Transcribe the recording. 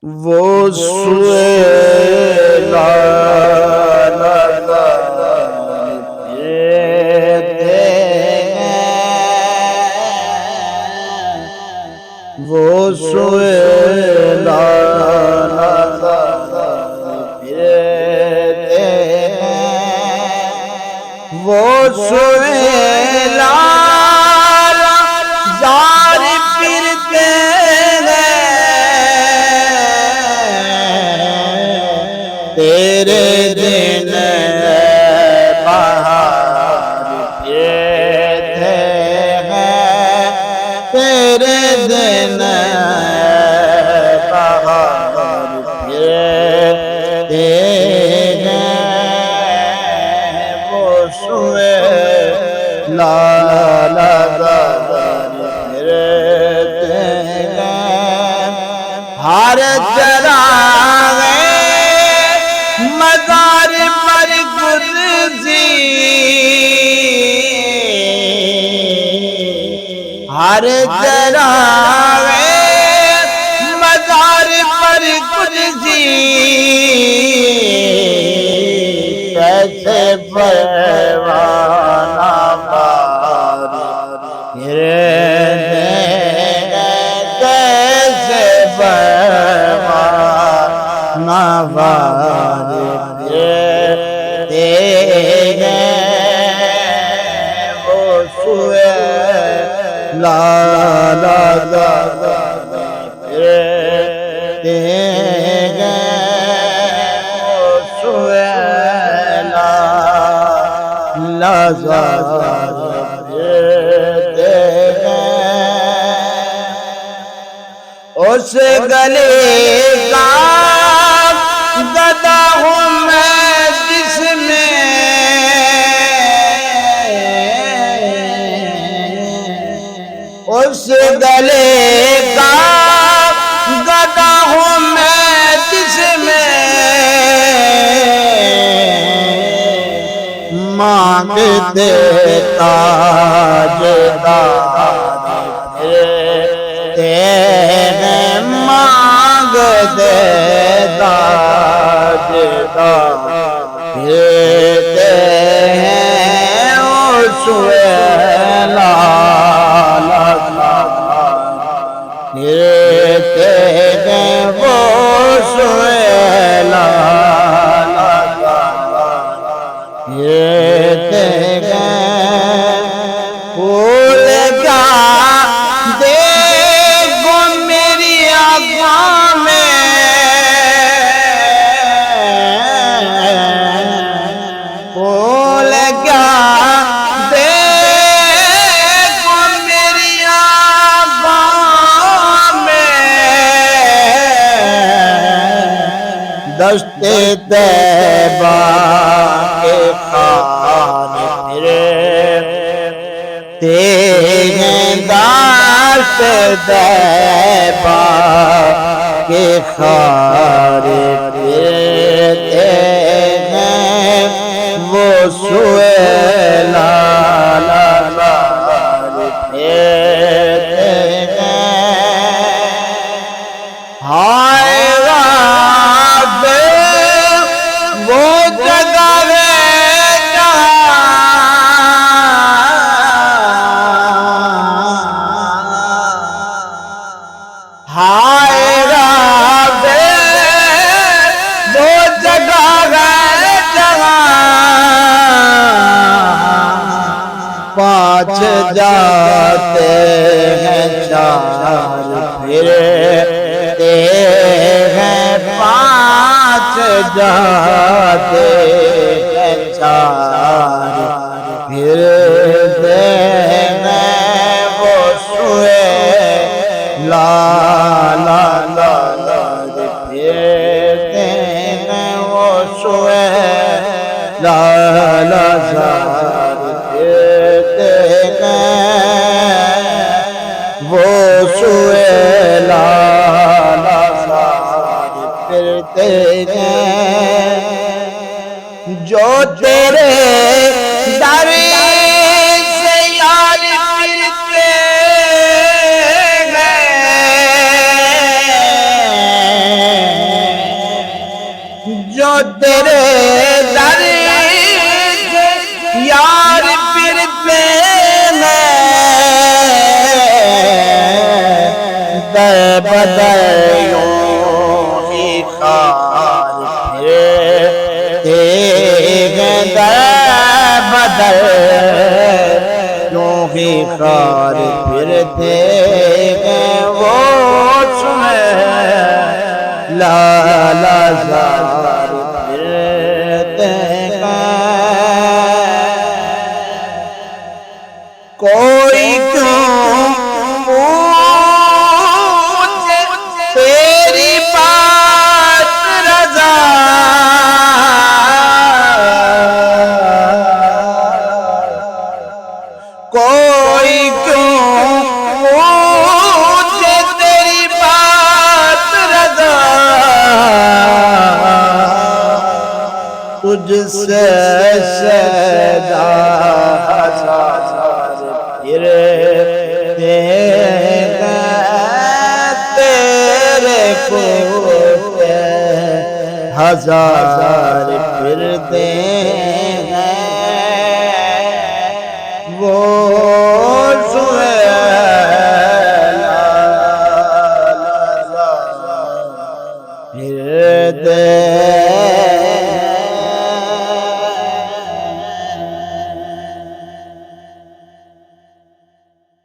وہ سویلا وہ سویلا وہ سویلا زار پھرتے تیرے دن بہار پھرتے ہیں تیرے دن بہار پھرتے ہیں وہ سویلا پھرتے ہیں ہر چراغ مزار پر گزری ہر چراغ مزار پر گزری کیسے پروانہ بار گرتے کیسے پروانہ بار گرتے وہ سویلا گرتے وہ سویلا گرتے اس گلے کا گدا ہوں میں جس میں اس گلے کا گدا ہوں میں جس میں مانگتے تاجدار پھرتے ہیں مانگتے تاجدار پھرتے ہیں وہ سویلا پھرتے ہیں وہ سویلا پھرتے ہیں پھول کا دیکھو میری آنکھوں میں پھول کا دیکھو میری آنکھوں میں دشت طیبہ کے خان پھرتے ہیں دشت طیبہ کے خان پھرتے ہیں وہ سویلا پھرتے ہیں ہائے وہ جگہ ہائے رابے وہ جگہ پانچ جاتے ہیں چار پھرتے ہیں پانچ جاتے ہیں چار پھرتے ہیں وہ سویلا پھرتے ہیں وہ سویلا پھرتے ہیں وہ سویلا پھرتے ہیں جو تیرے در سے یار پھرتے ہیں تیرے در سے یار پھرتے ہیں در بدر یوں ہی خار پھرتے ہیں در بدر یوں ہی خار پھرتے ہیں وہ لالا زار پھرتے ہیں کوئی کیوں پوچھے تیری بات رضا کوئی کیوں پوچھے تیری بات رضا تجھ سے شیدا ہزار پھرتے ہیں تیرے کوتے ہزار پھرتے ہیں وہ پھرتے